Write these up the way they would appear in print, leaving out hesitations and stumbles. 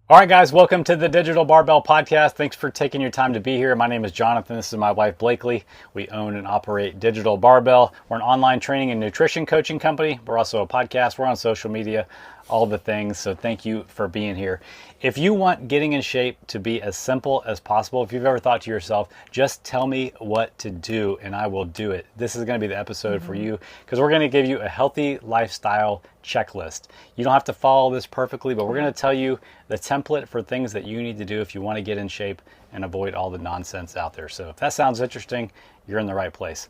All right, guys, welcome to the Digital Barbell Podcast. Thanks for taking your time to be here. My name is Jonathan. This is my wife, Blakely. We own and operate Digital Barbell. We're an online training and nutrition coaching company. We're also a podcast. We're on social media, all the things. So thank you for being here. If you want getting in shape to be as simple as possible, if you've ever thought to yourself, just tell me what to do and I will do it. This is going to be the episode for you because we're going to give you a healthy lifestyle checklist. You don't have to follow this perfectly, but we're going to tell you the template for things that you need to do if you want to get in shape and avoid all the nonsense out there. So if that sounds interesting, you're in the right place.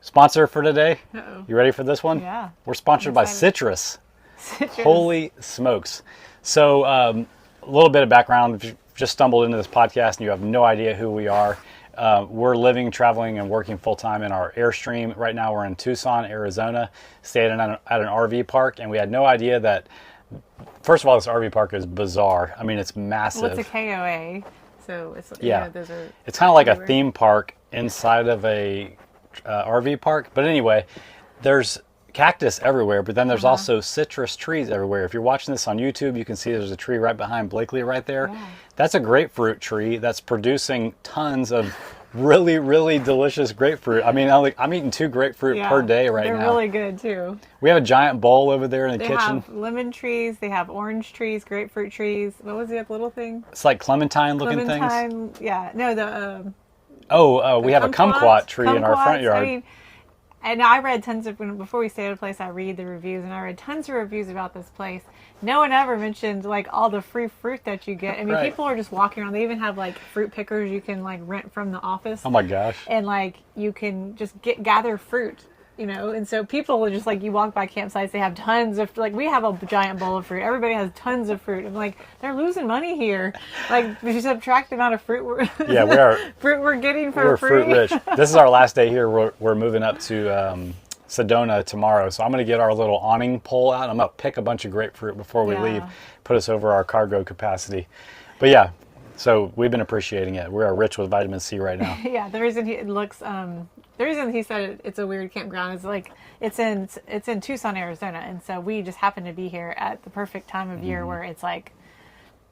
Sponsor for today. Uh-oh. You ready for this one? Yeah. We're sponsored by Citrus. Citrus. Holy smokes. So a little bit of background. If you just stumbled into this podcast and you have no idea who we are, we're living, traveling, and working full-time in our Airstream. Right now we're in Tucson, Arizona, staying at an RV park, and we had no idea that, first of all, this RV park is bizarre. I mean, it's massive. Well, it's a KOA, so it's, those are it's kind of like everywhere. a theme park inside of a RV park. But anyway, there's cactus everywhere, but then there's also citrus trees everywhere. If you're watching this on YouTube, you can see there's a tree right behind Blakely right there. Yeah. That's a grapefruit tree that's producing tons of really, really delicious grapefruit. I mean, I'm eating 2 grapefruit per day right now. They're really good too. We have a giant bowl over there in the They kitchen. have lemon trees, they have orange trees, grapefruit trees. What was the other little thing? It's like clementine looking things. Clementine, yeah. No, the We have a kumquat tree in our front yard. I mean, and I read tons of, before we stayed at a place, I read the reviews, and I read tons of reviews about this place. No one ever mentioned, like, all the free fruit that you get. I mean, Right. people are just walking around. They even have, like, fruit pickers you can, like, rent from the office. Oh my gosh. And, like, you can just gather fruit, you know? And so people are just, like, you walk by campsites, they have tons of, like, we have a giant bowl of fruit. Everybody has tons of fruit. I'm like, they're losing money here. Like, if you subtract the amount of fruit Yeah, we are. fruit we're getting for We're free. fruit rich. This is our last day here. We're moving up to Sedona tomorrow. So I'm going to get our little awning pole out. I'm going to pick a bunch of grapefruit before we leave, put us over our cargo capacity. But yeah, so we've been appreciating it. We are rich with vitamin C right now. Yeah, the reason the reason he said it's a weird campground is like it's in Tucson, Arizona, and so we just happen to be here at the perfect time of year where it's like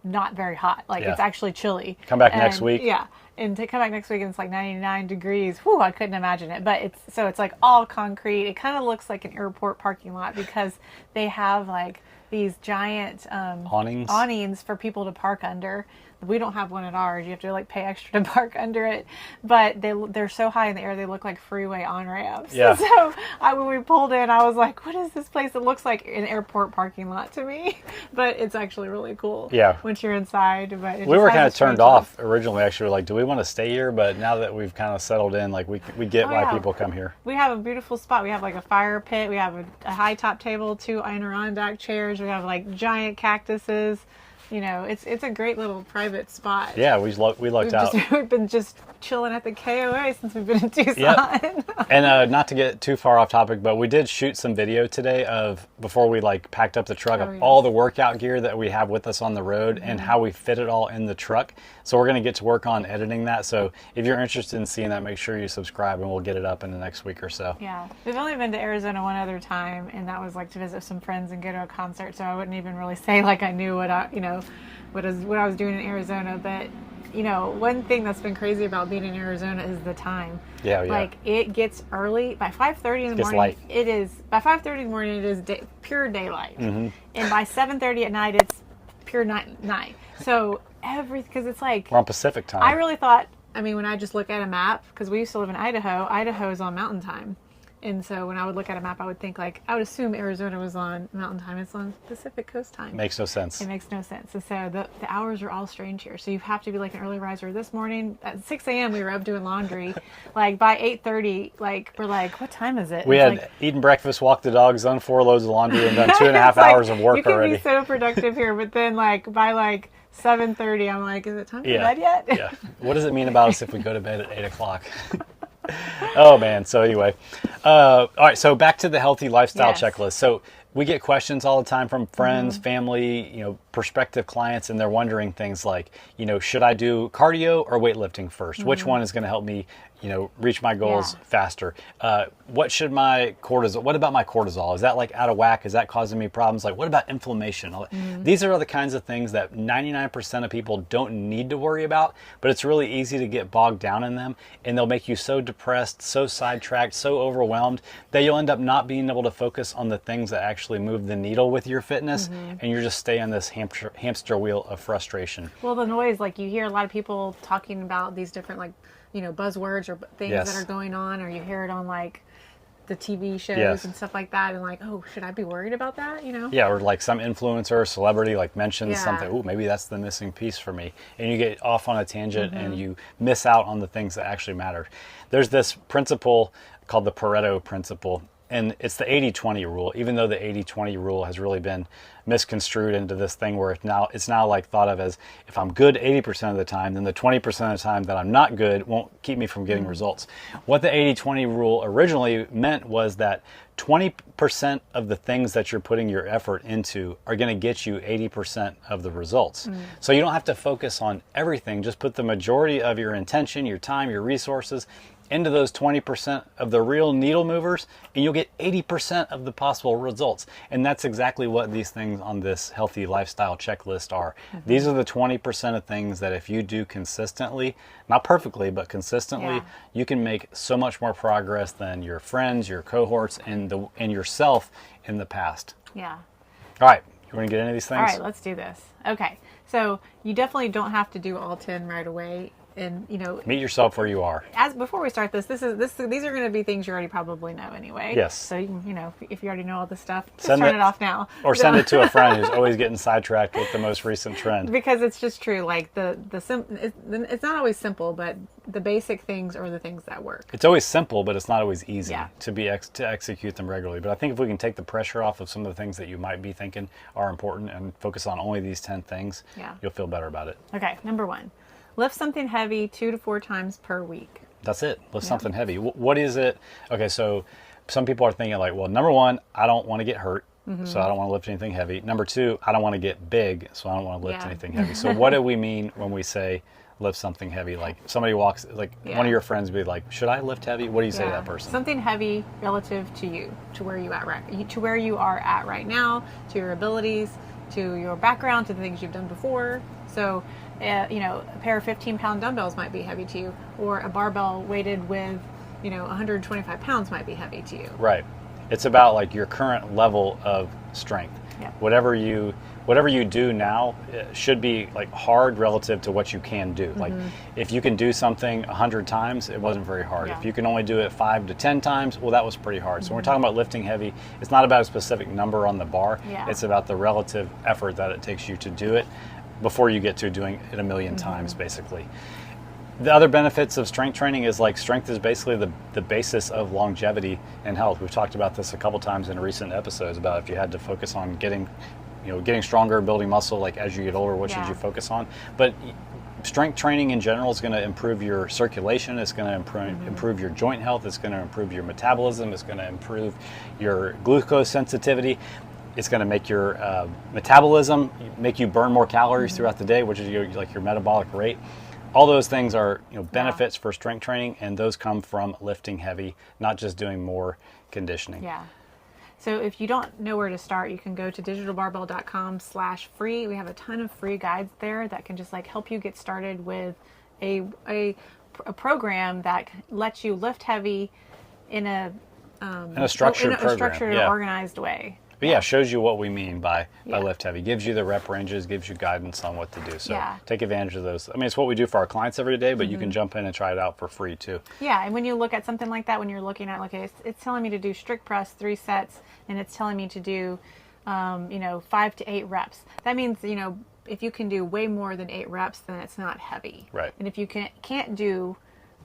not very hot. Like it's actually chilly. Come back next week. Yeah. And to come back next week and it's like 99 degrees. Whew, I couldn't imagine it. But it's like all concrete. It kind of looks like an airport parking lot because they have like these giant awnings for people to park under. We don't have one at ours. You have to like pay extra to park under it. But they're so high in the air, they look like freeway on-ramps. Yeah. So when we pulled in, I was like, what is this place? It looks like an airport parking lot to me. But it's actually really cool. Yeah. Once you're inside. But We were kind of turned off originally. Actually, like, do we want to stay here? But now that we've kind of settled in, like we get why people come here. We have a beautiful spot. We have like a fire pit. We have a high top table, 2 Adirondack chairs. We have like giant cactuses. You know, it's a great little private spot. Yeah, we lucked out. We've been just chilling at the KOA since we've been in Tucson. Yep. And not to get too far off topic, but we did shoot some video today of before we like packed up the truck of all the workout gear that we have with us on the road and how we fit it all in the truck. So we're going to get to work on editing that. So if you're interested in seeing that, make sure you subscribe and we'll get it up in the next week or so. Yeah. We've only been to Arizona one other time, and that was like to visit some friends and go to a concert. So I wouldn't even really say like I knew what I was doing in Arizona. But, you know, one thing that's been crazy about being in Arizona is the time. Yeah. Like, it gets early. By 5:30 in the morning, light. By 5:30 in the morning, it is pure daylight. Mm-hmm. And by 7:30 at night, it's pure night. So because it's like... We're on Pacific time. I really thought, I mean, when I just look at a map, because we used to live in Idaho is on mountain time. And so when I would look at a map, I would think I would assume Arizona was on mountain time. It's on Pacific Coast time. Makes no sense. It makes no sense. And so the hours are all strange here. So you have to be like an early riser. This morning at 6 a.m. we were up doing laundry. Like by 8:30, we're like, what time is it? We had eaten breakfast, walked the dogs, done 4 loads of laundry, and done 2.5 hours of work already. You can be so productive here, but then by 7:30, I'm like, is it time for bed yet? Yeah. What does it mean about us if we go to bed at 8 o'clock? Oh man. So anyway, all right. So back to the healthy lifestyle checklist. So we get questions all the time from friends, family, prospective clients, and they're wondering things like, should I do cardio or weightlifting first? Which one is going to help me, reach my goals Yeah. faster? What about my cortisol? Is that like out of whack? Is that causing me problems? Like, what about inflammation? These are the kinds of things that 99% of people don't need to worry about, but it's really easy to get bogged down in them, and they'll make you so depressed, so sidetracked, so overwhelmed that you'll end up not being able to focus on the things that actually move the needle with your fitness, and you're just staying on this hamster wheel of frustration. Well, the noise, like you hear a lot of people talking about these different buzzwords or things Yes. that are going on, or you hear it on like the TV shows Yes. and stuff like that, and like, oh, should I be worried about that? Yeah, or like some influencer or celebrity like mentions Yeah. something. Oh, maybe that's the missing piece for me. And you get off on a tangent and you miss out on the things that actually matter. There's this principle called the Pareto principle, and it's the 80-20 rule, even though the 80-20 rule has really been misconstrued into this thing where it's now like thought of as, if I'm good 80% of the time, then the 20% of the time that I'm not good won't keep me from getting results. What the 80-20 rule originally meant was that 20% of the things that you're putting your effort into are going to get you 80% of the results. So you don't have to focus on everything. Just put the majority of your intention, your time, your resources into those 20% of the real needle movers, and you'll get 80% of the possible results. And that's exactly what these things on this healthy lifestyle checklist are. These are the 20% of things that if you do consistently, not perfectly, but consistently, you can make so much more progress than your friends, your cohorts, and yourself in the past. Yeah. All right, you want to get into these things? All right, let's do this. Okay, so you definitely don't have to do all 10 right away. And Meet yourself where you are. as before we start these are going to be things you already probably know anyway. Yes. So you can, if you already know all this stuff, just Send turn it- it off now. Or send it to a friend who's always getting sidetracked with the most recent trend. Because it's just true. Like it's not always simple, but the basic things are the things that work. It's always simple, but it's not always easy Yeah. to execute them regularly. But I think if we can take the pressure off of some of the things that you might be thinking are important and focus on only these 10 things, you'll feel better about it. Okay, number 1, lift something heavy 2 to 4 times per week. That's it. Lift something heavy. What is it? Okay, so some people are thinking like, well, number 1, I don't want to get hurt, so I don't want to lift anything heavy. Number 2, I don't want to get big, so I don't want to lift anything heavy. So what do we mean when we say lift something heavy? Like somebody walks, like one of your friends would be like, should I lift heavy? What do you say to that person? Something heavy relative to you, to where you are at right now, to your abilities, to your background, to the things you've done before. So, a pair of 15-pound dumbbells might be heavy to you, or a barbell weighted with, 125 pounds might be heavy to you. Right. It's about like your current level of strength. Yeah. Whatever you do now should be like hard relative to what you can do. Like if you can do something 100 times, it wasn't very hard. Yeah. If you can only do it 5 to 10 times, well, that was pretty hard. So when we're talking about lifting heavy, it's not about a specific number on the bar. Yeah. It's about the relative effort that it takes you to do it before you get to doing it a million times, basically. The other benefits of strength training is like strength is basically the basis of longevity and health. We've talked about this a couple times in recent episodes about if you had to focus on getting stronger, building muscle, like as you get older, what should you focus on? But strength training in general is going to improve your circulation. It's going to improve your joint health. It's going to improve your metabolism. It's going to improve your glucose sensitivity. It's going to make your metabolism, make you burn more calories throughout the day, which is your metabolic rate. All those things are benefits for strength training, and those come from lifting heavy, not just doing more conditioning. Yeah. So if you don't know where to start, you can go to digitalbarbell.com/free. We have a ton of free guides there that can just like help you get started with a program that lets you lift heavy in a structured program. structured, organized way. But yeah, shows you what we mean by lift heavy. Gives you the rep ranges, gives you guidance on what to do. So take advantage of those. I mean, it's what we do for our clients every day, but you can jump in and try it out for free too. Yeah, and when you look at something like that, when you're looking at, okay, it's telling me to do strict press 3 sets, and it's telling me to do, 5 to 8 reps. That means, if you can do way more than 8 reps, then it's not heavy. Right. And if you can't do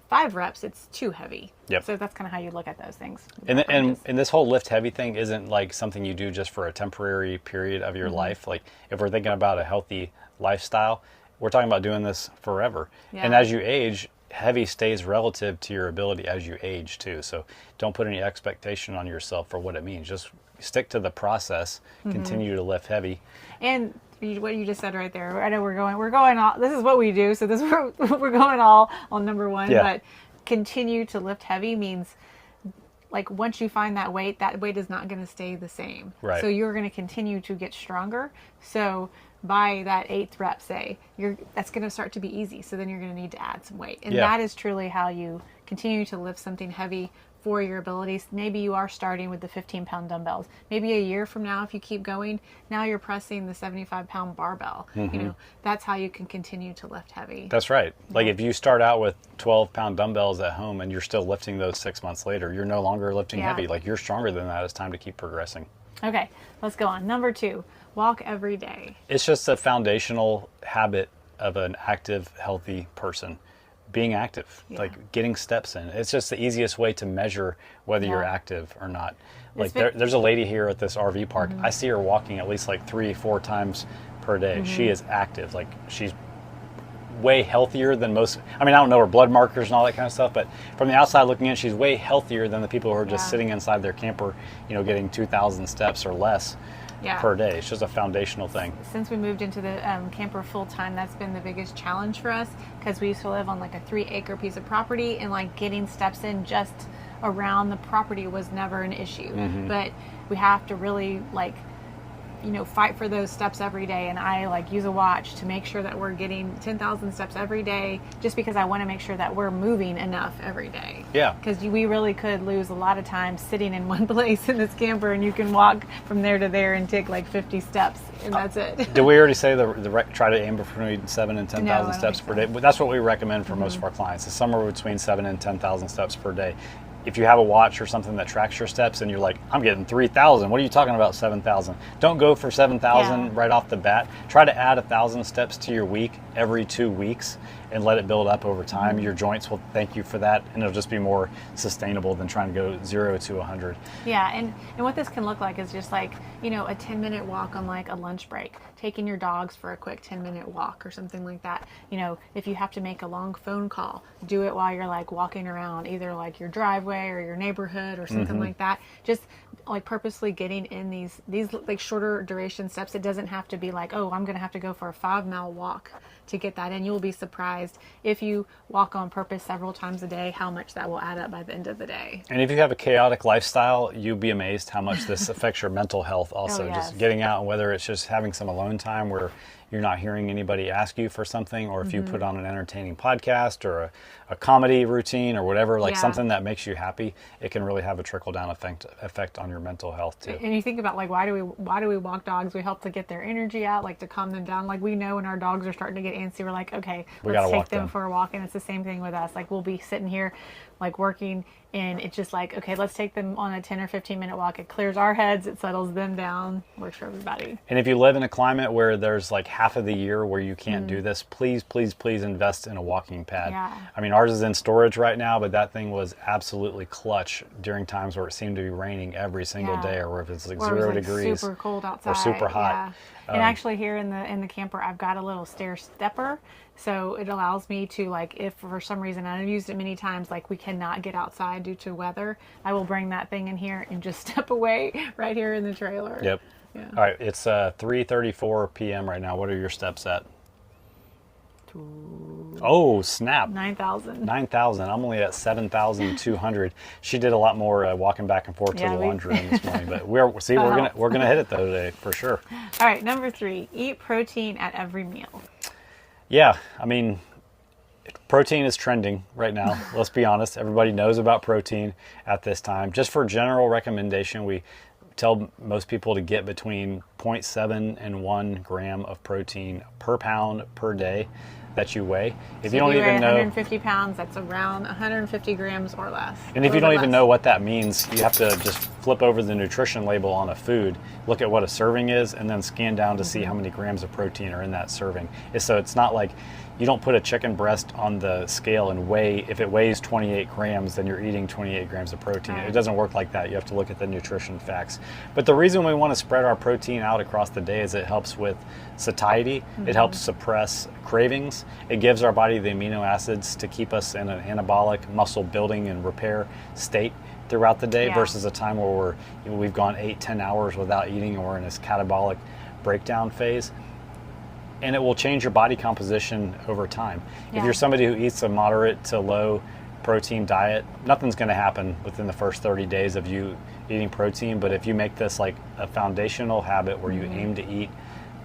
5 reps, it's too heavy. Yep. So that's kind of how you look at those things. And this whole lift heavy thing isn't like something you do just for a temporary period of your life. Like if we're thinking about a healthy lifestyle, we're talking about doing this forever. Yeah. And as you age, heavy stays relative to your ability as you age too. So don't put any expectation on yourself for what it means. Just stick to the process, continue to lift heavy. And what you just said right there, I know we're going all, this is what we do, so this is we're going all on number 1, but continue to lift heavy means like once you find that weight is not going to stay the same. Right. So you're going to continue to get stronger. So by that 8th rep, say, that's going to start to be easy. So then you're going to need to add some weight. And that is truly how you continue to lift something heavy for your abilities. Maybe you are starting with the 15-pound dumbbells. Maybe a year from now, if you keep going, now you're pressing the 75-pound barbell. You know, that's how you can continue to lift heavy. That's right. Like if you start out with 12-pound dumbbells at home and you're still lifting those 6 months later, you're no longer lifting heavy. Like you're stronger than that. It's time to keep progressing. Okay, let's go on. Number 2, walk every day. It's just a foundational habit of an active, healthy person. Being active, like getting steps in. It's just the easiest way to measure whether you're active or not. Like there's a lady here at this RV park. I see her walking at least like 3-4 times per day. She is active. Like she's way healthier than most. I mean, I don't know her blood markers and all that kind of stuff, but from the outside looking in, she's way healthier than the people who are just sitting inside their camper, you know, getting 2,000 steps or less per day. It's just a foundational thing. Since we moved into the camper full time, that's been the biggest challenge for us because we used to live on like a 3-acre piece of property, and like getting steps in just around the property was never an issue. But we have to really like, you know, fight for those steps every day. And I like use a watch to make sure that we're getting 10,000 steps every day, just because I want to make sure that we're moving enough every day. Yeah. Because we really could lose a lot of time sitting in one place in this camper, and you can walk from there to there and take like 50 steps, and that's it. Did we already say try to aim between 7,000 and 10,000 steps per day? But that's what we recommend for most of our clients. Is somewhere between 7,000 and 10,000 steps per day. If you have a watch or something that tracks your steps and you're like, I'm getting 3,000, what are you talking about 7,000? Don't go for 7,000 right off the bat. Try to add 1,000 steps to your week every 2 weeks and let it build up over time. Your joints will thank you for that, and it'll just be more sustainable than trying to go 0 to 100. Yeah, and what this can look like is just like, you know, a 10-minute walk on like a lunch break, taking your dogs for a quick 10-minute walk or something like that. You know, if you have to make a long phone call, do it while you're like walking around either like your driveway or your neighborhood or something like that. Just like purposely getting in these like shorter duration steps. It doesn't have to be like, oh, I'm going to have to go for a 5-mile walk to get that in. You'll be surprised if you walk on purpose several times a day, how much that will add up by the end of the day. And if you have a chaotic lifestyle, you'll be amazed how much this affects your mental health also. Just getting out, and whether it's just having some alone time where you're not hearing anybody ask you for something, or if you put on an entertaining podcast or a comedy routine or whatever, like something that makes you happy, it can really have a trickle-down effect on your mental health too. And you think about like, why do we walk dogs? We help to get their energy out, like to calm them down. Like we know when our dogs are starting to get antsy, we're like, okay, let's take them for a walk. And it's the same thing with us. Like we'll be sitting here like working, and it's just like, okay, let's take them on a 10 or 15 minute walk. It clears our heads, it settles them down, works for everybody. And if you live in a climate where there's like half of the year where you can't do this, please invest in a walking pad. I mean, ours is in storage right now, but that thing was absolutely clutch during times where it seemed to be raining every single day, or where if it's like 0 degrees, super cold outside, or super hot. And actually here in the camper, I've got a little stair stepper. So it allows me to, like, if for some reason, and I've used it many times, like we cannot get outside due to weather, I will bring that thing in here and just step away right here in the trailer. Yep. Yeah. All right. It's 3:34 p.m. right now. What are your steps at? Oh, snap. 9,000. 9,000. I'm only at 7,200. She did a lot more walking back and forth to the laundry room this morning, but we're gonna hit it though today for sure. All right, number 3, eat protein at every meal. Yeah, I mean, protein is trending right now. Let's be honest. Everybody knows about protein at this time. Just for general recommendation, we tell most people to get between 0.7 and 1 gram of protein per pound per day that you weigh. If you don't even know 150 pounds, that's around 150 grams or less. And if you don't even know what that means, you have to just flip over the nutrition label on a food, look at what a serving is, and then scan down to see how many grams of protein are in that serving. So it's not like you don't put a chicken breast on the scale and weigh, if it weighs 28 grams, then you're eating 28 grams of protein. It doesn't work like that. You have to look at the nutrition facts. But the reason we want to spread our protein out across the day is it helps with satiety. It helps suppress cravings. It gives our body the amino acids to keep us in an anabolic muscle building and repair state throughout the day versus a time where we've gone 8-10 hours without eating, and we're in this catabolic breakdown phase. And it will change your body composition over time. If you're somebody who eats a moderate to low protein diet, nothing's going to happen within the first 30 days of you eating protein. But if you make this like a foundational habit where you aim to eat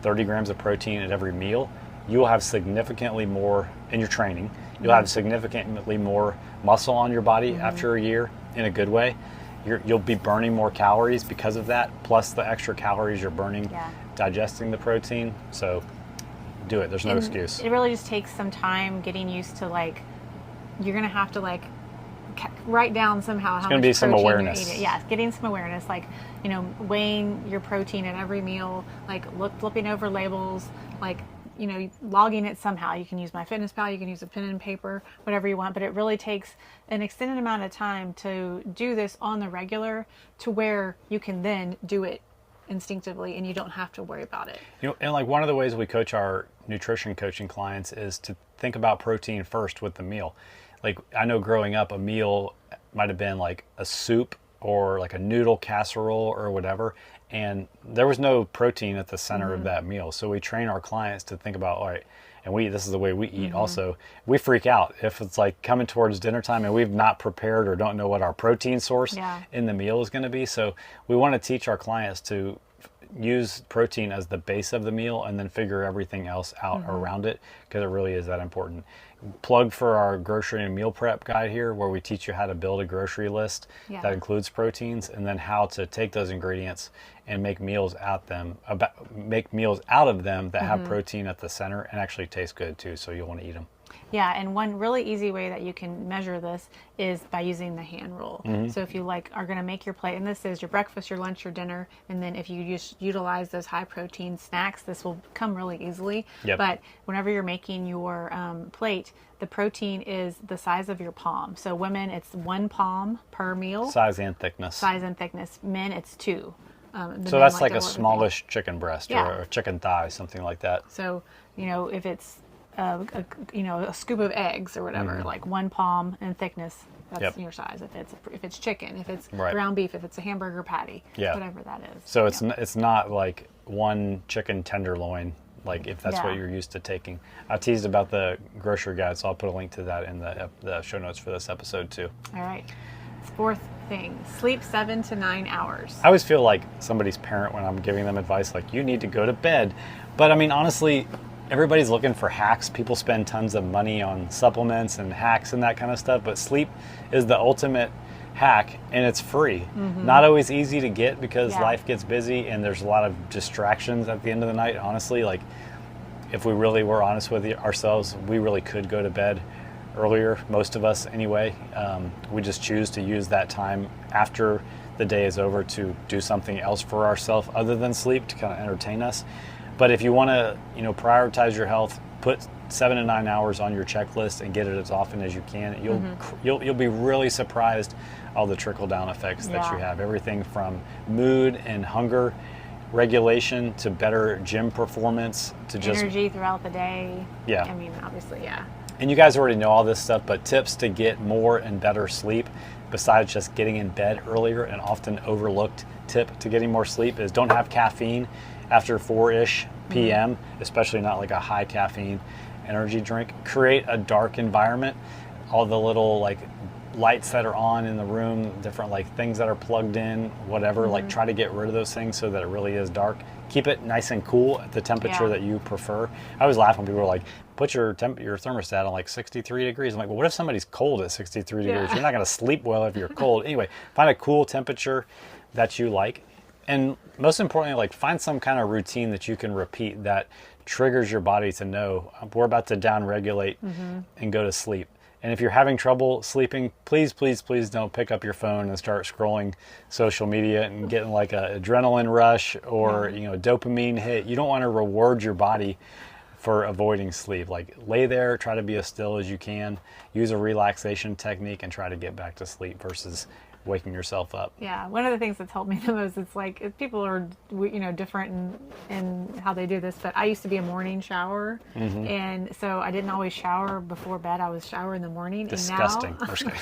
30 grams of protein at every meal, you will have significantly more in your training. You'll have significantly more muscle on your body after a year in a good way. You'll be burning more calories because of that, plus the extra calories you're burning digesting the protein. So do it. There's no excuse. It really just takes some time getting used to, like, you're going to have to, like, write down somehow how much be some protein awareness. you're eating. Yeah, getting some awareness, like, you know, weighing your protein at every meal, like flipping over labels, like, you know, logging it somehow. You can use MyFitnessPal, you can use a pen and paper, whatever you want, but it really takes an extended amount of time to do this on the regular to where you can then do it instinctively and you don't have to worry about it. You know, and like one of the ways we coach our nutrition coaching clients is to think about protein first with the meal. Like, I know growing up, a meal might have been like a soup or like a noodle casserole or whatever, and there was no protein at the center of that meal. So we train our clients to think about, all right, and this is the way we eat also. We freak out if it's like coming towards dinner time and we've not prepared or don't know what our protein source in the meal is going to be. So we want to teach our clients to use protein as the base of the meal and then figure everything else out around it, because it really is that important. Plug for our grocery and meal prep guide here, where we teach you how to build a grocery list that includes proteins, and then how to take those ingredients and make meals out of them that have protein at the center and actually taste good too, so you'll want to eat them. Yeah, and one really easy way that you can measure this is by using the hand rule. So if you are going to make your plate, and this is your breakfast, your lunch, your dinner, and then if you utilize those high protein snacks, this will come really easily. But whenever you're making your plate, the protein is the size of your palm. So women, it's 1 palm per meal. Size and thickness. Men, it's 2. So that's like a smallish chicken breast or a chicken thigh, something like that. So, you know, if it's a scoop of eggs or whatever, like 1 palm in thickness, that's your size. If it's chicken, if it's ground beef, if it's a hamburger patty, whatever that is. So it's not like 1 chicken tenderloin, like if that's what you're used to taking. I teased about the grocery guide, so I'll put a link to that in the show notes for this episode too. All right. 4th thing, sleep 7 to 9 hours. I always feel like somebody's parent when I'm giving them advice, like, you need to go to bed. But I mean, honestly, everybody's looking for hacks. People spend tons of money on supplements and hacks and that kind of stuff, but sleep is the ultimate hack, and it's free. Not always easy to get because life gets busy and there's a lot of distractions at the end of the night. Honestly, like, if we really were honest with ourselves, we really could go to bed earlier, most of us anyway. We just choose to use that time after the day is over to do something else for ourselves other than sleep, to kind of entertain us. But if you want to, prioritize your health, put 7 to 9 hours on your checklist and get it as often as you can. You'll be really surprised all the trickle down effects that you have. Everything from mood and hunger regulation to better gym performance to just energy throughout the day. Yeah. I mean, obviously, And you guys already know all this stuff, but tips to get more and better sleep, besides just getting in bed earlier, an often overlooked tip to getting more sleep is don't have caffeine after 4-ish p.m., especially not like a high caffeine energy drink. Create a dark environment. All the little like lights that are on in the room, different like things that are plugged in, whatever, like try to get rid of those things so that it really is dark. Keep it nice and cool at the temperature that you prefer. I always laugh when people are like, put your thermostat on like 63 degrees. I'm like, well, what if somebody's cold at 63 degrees? You're not going to sleep well if you're cold. Anyway, find a cool temperature that you like. And most importantly, like, find some kind of routine that you can repeat that triggers your body to know we're about to down-regulate and go to sleep. And if you're having trouble sleeping, please, please, please don't pick up your phone and start scrolling social media and getting like an adrenaline rush or a dopamine hit. You don't want to reward your body for avoiding sleep. Like, lay there, try to be as still as you can, use a relaxation technique, and try to get back to sleep versus waking yourself up. Yeah, one of the things that's helped me the most, it's like, people are different in how they do this, but I used to be a morning shower, and so I didn't always shower before bed. I was shower in the morning. Disgusting. And now,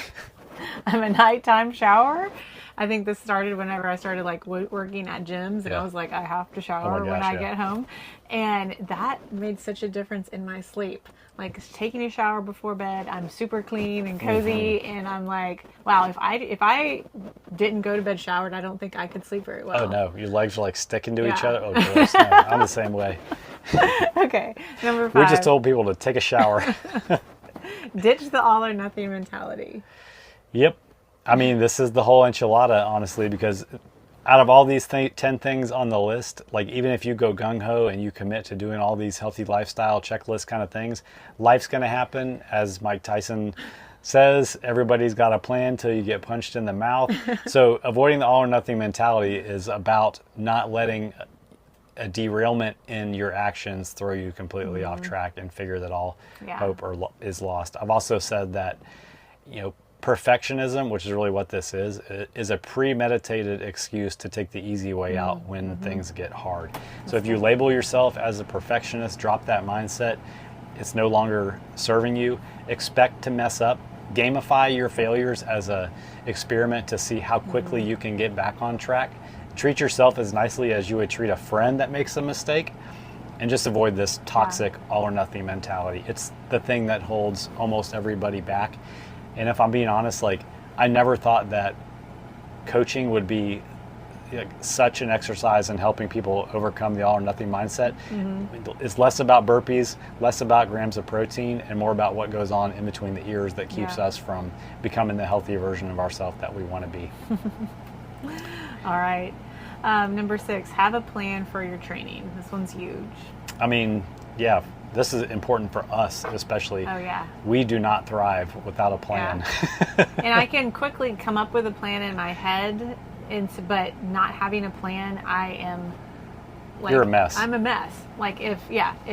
I'm a nighttime shower. I think this started whenever I started like working at gyms, and I was like, I have to shower when I get home, and that made such a difference in my sleep. Like taking a shower before bed, I'm super clean and cozy, and I'm like, wow, if I didn't go to bed showered, I don't think I could sleep very well. Oh no, your legs are like sticking to each other. Oh, gross. No, I'm the same way. Okay, number 5. We just told people to take a shower. Ditch the all or nothing mentality. Yep. I mean, this is the whole enchilada, honestly, because out of all these 10 things on the list, like even if you go gung-ho and you commit to doing all these healthy lifestyle checklist kind of things, life's going to happen. As Mike Tyson says, everybody's got a plan till you get punched in the mouth. So avoiding the all or nothing mentality is about not letting a derailment in your actions throw you completely off track and figure that all hope is lost. I've also said that, perfectionism, which is really what this is a premeditated excuse to take the easy way out when things get hard. So if you label yourself as a perfectionist, drop that mindset. It's no longer serving you. Expect to mess up. Gamify your failures as a experiment to see how quickly you can get back on track. Treat yourself as nicely as you would treat a friend that makes a mistake, and just avoid this toxic all or nothing mentality. It's the thing that holds almost everybody back. And if I'm being honest, like I never thought that coaching would be such an exercise in helping people overcome the all or nothing mindset. It's less about burpees, less about grams of protein, and more about what goes on in between the ears that keeps us from becoming the healthy version of ourselves that we want to be. All right. Number 6, have a plan for your training. This one's huge. I mean, yeah, this is important for us, especially. Oh, yeah. We do not thrive without a plan. Yeah. And I can quickly come up with a plan in my head, but not having a plan, I am like... You're a mess. I'm a mess. Like, if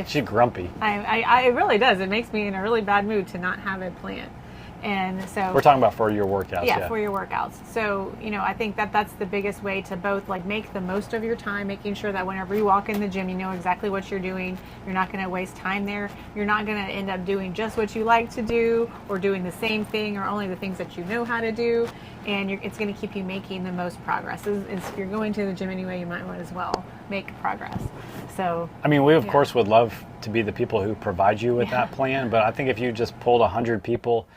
She's grumpy. It really does. It makes me in a really bad mood to not have a plan. And so we're talking about for your workouts. Yeah, for your workouts. So, I think that's the biggest way to both like make the most of your time, making sure that whenever you walk in the gym, you know exactly what you're doing. You're not going to waste time there. You're not going to end up doing just what you like to do or doing the same thing or only the things that you know how to do. And it's going to keep you making the most progress. If you're going to the gym anyway, you might want as well make progress. So, I mean, we of course would love to be the people who provide you with that plan, but I think if you just pulled 100 people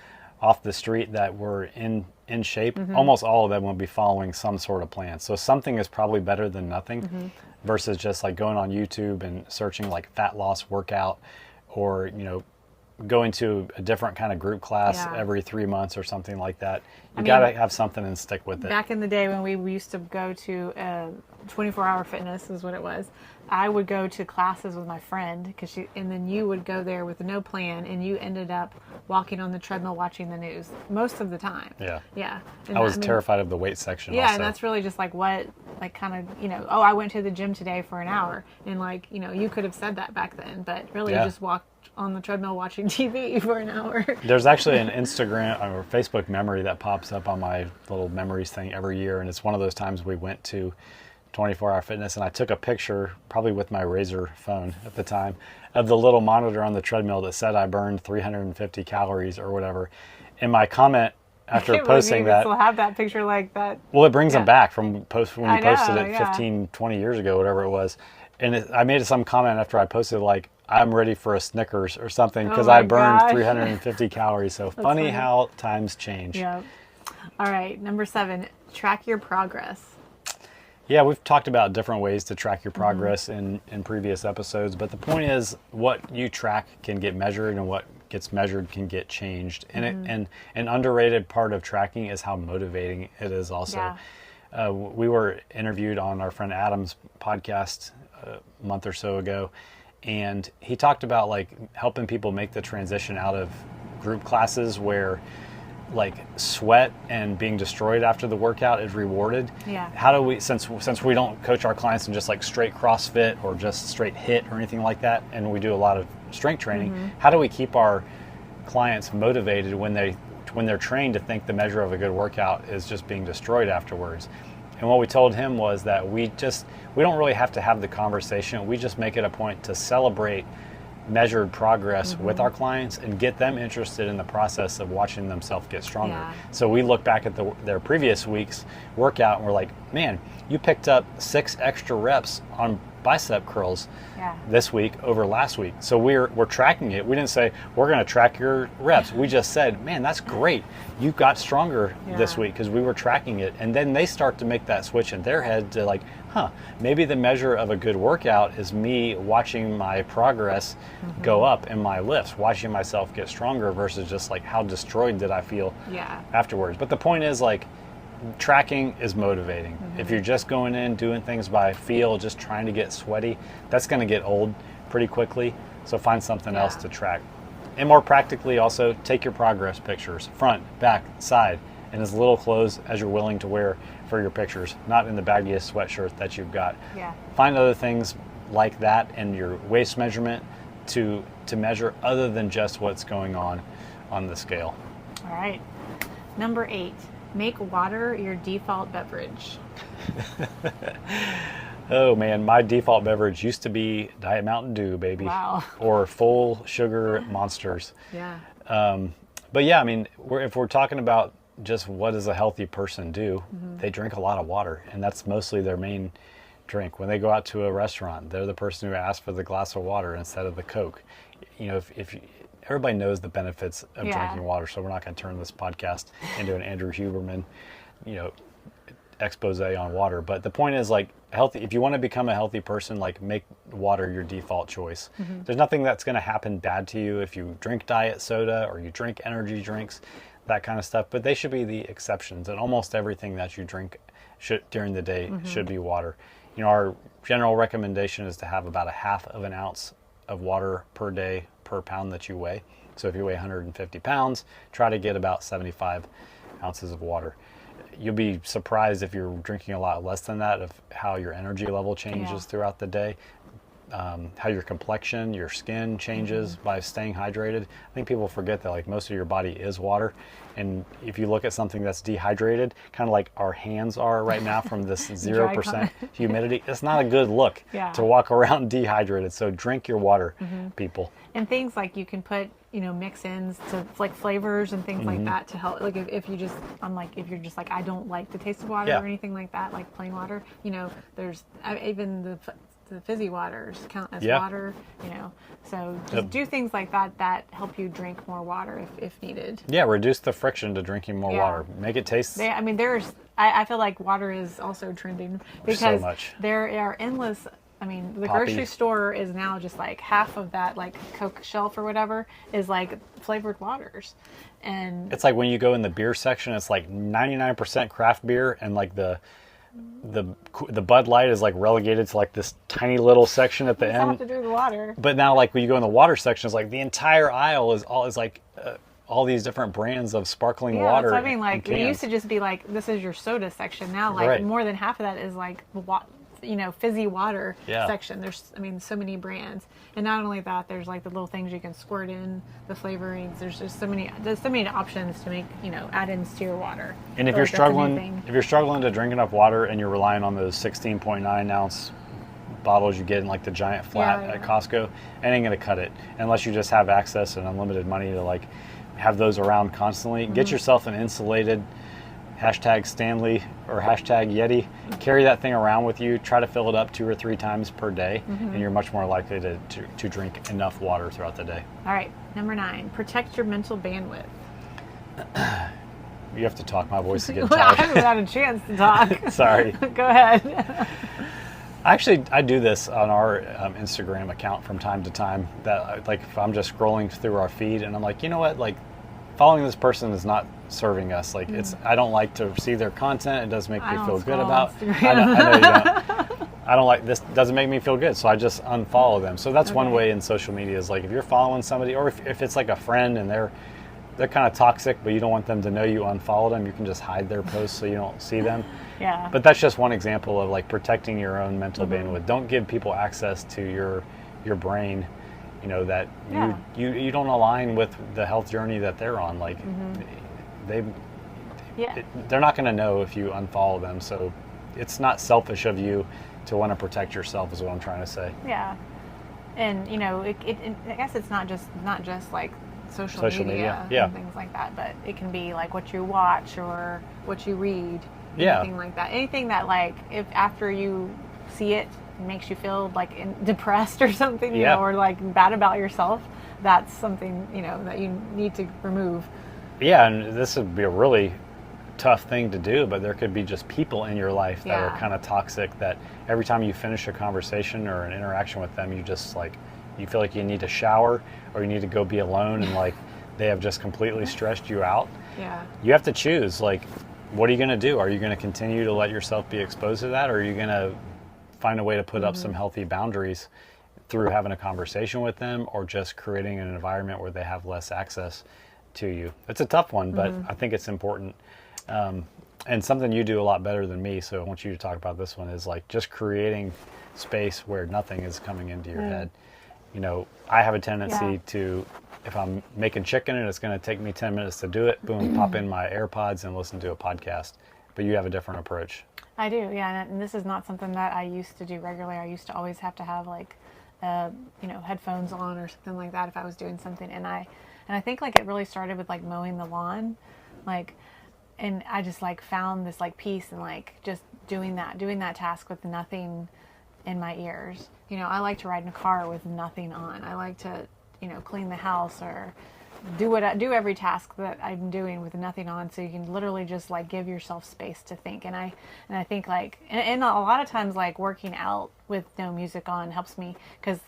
off the street that were in shape, almost all of them will be following some sort of plan. So something is probably better than nothing versus just like going on YouTube and searching like fat loss workout or, going to a different kind of group class every 3 months or something like that. You got to have something and stick with it. Back in the day when we used to go to 24-hour fitness is what it was. I would go to classes with my friend and then you would go there with no plan and you ended up walking on the treadmill watching the news most of the time. Yeah. And I was terrified of the weight section. Yeah, also. And that's really just like what, like kind of, I went to the gym today for an hour and like, you could have said that back then, but really you just walked on the treadmill watching TV for an hour. There's actually an Instagram or Facebook memory that pops up on my little memories thing every year, and it's one of those times we went to 24-hour fitness and I took a picture, probably with my Razr phone at the time, of the little monitor on the treadmill that said I burned 350 calories or whatever. And my comment after posting that, still have that picture like that. Well, it brings them back from when you posted it 15, 20 years ago, whatever it was. And I made some comment after I posted like, I'm ready for a Snickers or something because I burned 350 calories. So funny how times change. Yeah. All right. Number 7, track your progress. Yeah, we've talked about different ways to track your progress in previous episodes, but the point is what you track can get measured and what gets measured can get changed. And and an underrated part of tracking is how motivating it is also. Yeah. We were interviewed on our friend Adam's podcast a month or so ago, and he talked about like helping people make the transition out of group classes where like sweat and being destroyed after the workout is rewarded. Yeah. How do we, since we don't coach our clients in just like straight CrossFit or just straight HIIT or anything like that, and we do a lot of strength training, how do we keep our clients motivated when they're trained to think the measure of a good workout is just being destroyed afterwards? And what we told him was that we don't really have to have the conversation. We just make it a point to celebrate measured progress with our clients and get them interested in the process of watching themselves get stronger. Yeah. So we look back at their previous week's workout and we're like, man, you picked up 6 extra reps on bicep curls this week over last week. So we're tracking it. We didn't say we're going to track your reps. We just said, man, that's great. You got stronger this week because we were tracking it. And then they start to make that switch in their head to like, maybe the measure of a good workout is me watching my progress go up in my lifts, watching myself get stronger versus just like how destroyed did I feel afterwards. But the point is like, tracking is motivating. If you're just going in doing things by feel, just trying to get sweaty, that's going to get old pretty quickly. So find something else to track. And more practically also, take your progress pictures, front, back, side, and as little clothes as you're willing to wear for your pictures, not in the baggiest sweatshirt that you've got. Find other things like that in your waist measurement to measure other than just what's going on the scale. All right. Number 8. Make water your default beverage. Oh man, my default beverage used to be Diet Mountain Dew, baby. Wow. Or full sugar Monsters. But yeah, I mean, if we're talking about just what does a healthy person do, they drink a lot of water, and that's mostly their main drink. When they go out to a restaurant, they're the person who asks for the glass of water instead of the Coke. You know, if everybody knows the benefits of drinking water, so we're not going to turn this podcast into an Andrew Huberman, expose on water. But the point is, like, healthy. If you want to become a healthy person, like, make water your default choice. There's nothing that's going to happen bad to you if you drink diet soda or you drink energy drinks, that kind of stuff. But they should be the exceptions, and almost everything that you drink during the day should be water. You know, our general recommendation is to have about a half of an ounce of water per day per pound that you weigh. So if you weigh 150 pounds, try to get about 75 ounces of water. You'll be surprised if you're drinking a lot less than that of how your energy level changes throughout the day, how your complexion, your skin changes by staying hydrated. I think people forget that like most of your body is water. And if you look at something that's dehydrated, kind of like our hands are right now from this 0% humidity, it's not a good look to walk around dehydrated. So drink your water, people. And things like you can put, mix-ins to like flavors and things like that to help. Like if you're just like, I don't like the taste of water or anything like that, like plain water, there's even the fizzy waters count as water, so just do things like that help you drink more water if needed. Reduce the friction to drinking more water, make it taste. I feel like water is also trending because so much. There are endless. The grocery store is now just like half of that, like Coke shelf or whatever is like flavored waters. And it's like when you go in the beer section, it's like 99% craft beer, and like the Bud Light is like relegated to like this tiny little section at the end. Have to do with the water. But now, like when you go in the water section, it's like the entire aisle is all these different brands of sparkling water. That's what it used to just be like, this is your soda section. Now, like more than half of that is like fizzy water section. There's so many brands, and not only that, there's like the little things you can squirt in, the flavorings. There's so many options to make add-ins to your water. And if you're struggling to drink enough water and you're relying on those 16.9 ounce bottles you get in like the giant flat at Costco, it ain't gonna cut it unless you just have access and unlimited money to like have those around constantly. Get yourself an insulated #Stanley or #Yeti. Carry that thing around with you. Try to fill it up 2 or 3 times per day, and you're much more likely to drink enough water throughout the day. All right, number 9, protect your mental bandwidth. You have to talk. My voice is getting I tired. haven't had a chance to talk. Sorry. Go ahead. Actually, I do this on our Instagram account from time to time. That like if I'm just scrolling through our feed and I'm like, you know what, like following this person is not serving us. Like I don't like to see their content. It doesn't make me feel good about. I know you don't. I don't like this. Doesn't make me feel good, so I just unfollow them. So that's one way in social media is like if you're following somebody, or if it's like a friend and they're kind of toxic, but you don't want them to know you unfollowed them, you can just hide their posts so you don't see them. But that's just one example of like protecting your own mental bandwidth. Don't give people access to your brain. That you don't align with the health journey that they're on. Like they're not going to know if you unfollow them. So it's not selfish of you to want to protect yourself is what I'm trying to say. And I guess it's not just like social media Yeah. and things like that, but it can be like what you watch or what you read, Yeah. anything like that. Anything that, like, if after you see it makes you feel like depressed or something, you know, or like bad about yourself, that's something, that you need to remove. Yeah, and this would be a really tough thing to do, but there could be just people in your life that are kind of toxic, that every time you finish a conversation or an interaction with them, you just like, you feel like you need to shower or you need to go be alone, and like they have just completely stressed you out. Yeah. You have to choose, like, what are you going to do? Are you going to continue to let yourself be exposed to that, or are you going to find a way to put up some healthy boundaries through having a conversation with them, or just creating an environment where they have less access to you? It's a tough one, but I think it's important. And something you do a lot better than me, so I want you to talk about this one, is like just creating space where nothing is coming into your head. I have a tendency to, if I'm making chicken and it's going to take me 10 minutes to do it, boom, pop in my AirPods and listen to a podcast. But you have a different approach. I do, yeah. And this is not something that I used to do regularly. I used to always have to have like, headphones on or something like that if I was doing something. And I think like it really started with like mowing the lawn, like, and I just like found this like peace and like just doing that task with nothing in my ears. I like to ride in a car with nothing on. I like to, clean the house or do every task that I'm doing with nothing on, so you can literally just like give yourself space to think. And I think like, and a lot of times like working out with no music on helps me, because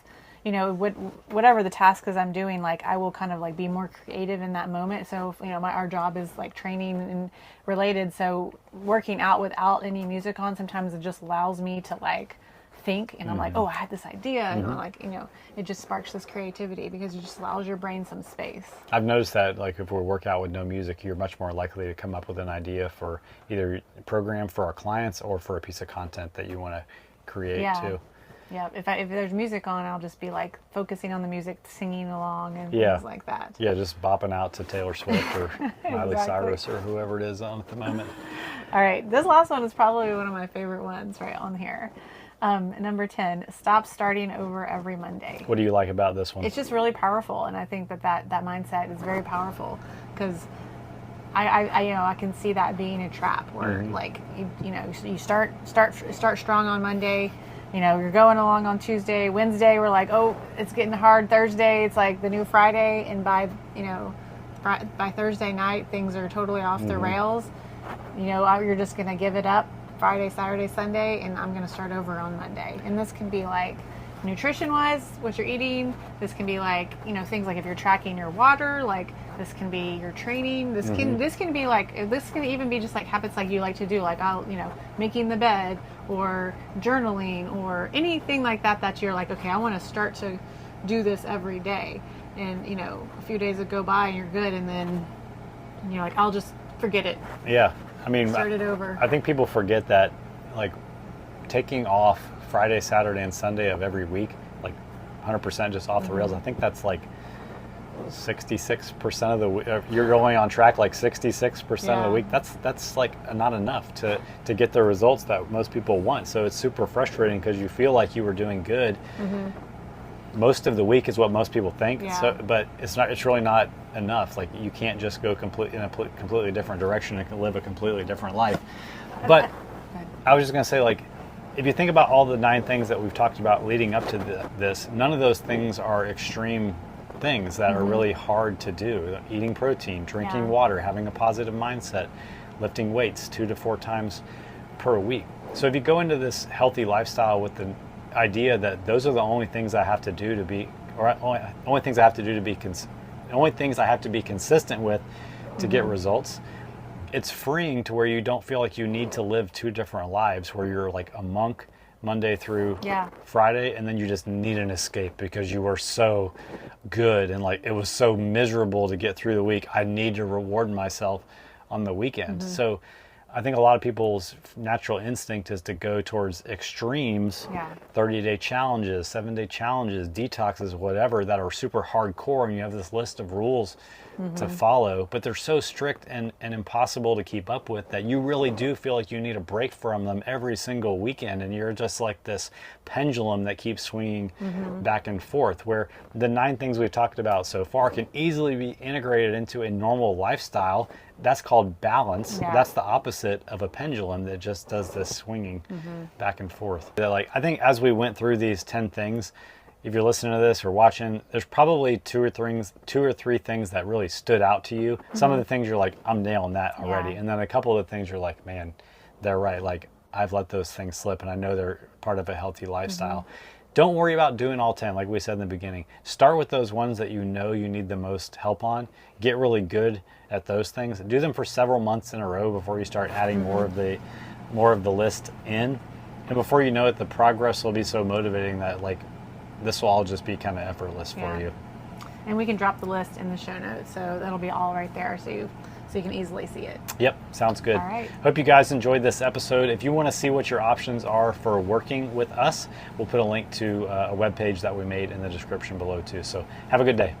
whatever the task is I'm doing, like I will kind of like be more creative in that moment. So our job is like training and related, so working out without any music on sometimes it just allows me to like think, and I'm like, oh, I had this idea, and it just sparks this creativity because it just allows your brain some space. I've noticed that, like, if we work out with no music, you're much more likely to come up with an idea for either a program for our clients or for a piece of content that you want to create too. Yeah, if there's music on, I'll just be like focusing on the music, singing along and things like that. Yeah, just bopping out to Taylor Swift or Miley Cyrus or whoever it is on at the moment. All right, this last one is probably one of my favorite ones right on here. Number 10, stop starting over every Monday. What do you like about this one? It's just really powerful, and I think that mindset is very powerful, because I can see that being a trap where like you start strong on Monday. You're going along on Tuesday, Wednesday, we're like, oh, it's getting hard. Thursday, it's like the new Friday, and by Thursday night, things are totally off the rails. You're just going to give it up Friday, Saturday, Sunday, and I'm going to start over on Monday. And this can be like nutrition-wise, what you're eating. This can be like, things like if you're tracking your water, like this can be your training. This can be like, this can even be just like habits like you like to do, like making the bed or journaling or anything like that you're like, okay, I want to start to do this every day. And, a few days will go by and you're good, and then you're like, I'll just forget it. Yeah. I mean, start it over. I think people forget that, like, taking off Friday, Saturday, and Sunday of every week, like 100% just off the rails. I think that's like 66% of the week. You're going on track like 66% of the week. That's like not enough to get the results that most people want. So it's super frustrating because you feel like you were doing good. Most of the week is what most people think. Yeah. So, but it's not. It's really not enough. Like, you can't just go in a completely different direction and live a completely different life. But I was just gonna say, like, if you think about all the 9 things that we've talked about leading up to this, none of those things are extreme things that are really hard to do. Eating protein, drinking water, having a positive mindset, lifting weights 2 to 4 times per week. So if you go into this healthy lifestyle with the idea that those are the only things I have to do to be, or only things I have to do to be, only things I have to be consistent with to get results, it's freeing to where you don't feel like you need to live 2 different lives, where you're like a monk Monday through Friday, and then you just need an escape because you were so good and like it was so miserable to get through the week. I need to reward myself on the weekend. So I think a lot of people's natural instinct is to go towards extremes, 30-day challenges, 7-day challenges, detoxes, whatever, that are super hardcore, and you have this list of rules to follow, but they're so strict and impossible to keep up with that you really do feel like you need a break from them every single weekend, and you're just like this pendulum that keeps swinging back and forth, where the 9 things we've talked about so far can easily be integrated into a normal lifestyle. That's called balance. That's the opposite of a pendulum that just does this swinging back and forth. Like, I think as we went through these 10 things, if you're listening to this or watching, there's probably 2 or 3 things that really stood out to you. Some of the things you're like, I'm nailing that already. And then a couple of the things you're like, man, they're right. Like, I've let those things slip, and I know they're part of a healthy lifestyle. Don't worry about doing all 10, like we said in the beginning. Start with those ones that you know you need the most help on. Get really good at those things. Do them for several months in a row before you start adding more of the list in. And before you know it, the progress will be so motivating that, like, this will all just be kind of effortless for you. And we can drop the list in the show notes, so that'll be all right there, so you can easily see it. Yep, sounds good. All right. Hope you guys enjoyed this episode. If you want to see what your options are for working with us, we'll put a link to a webpage that we made in the description below too. So have a good day.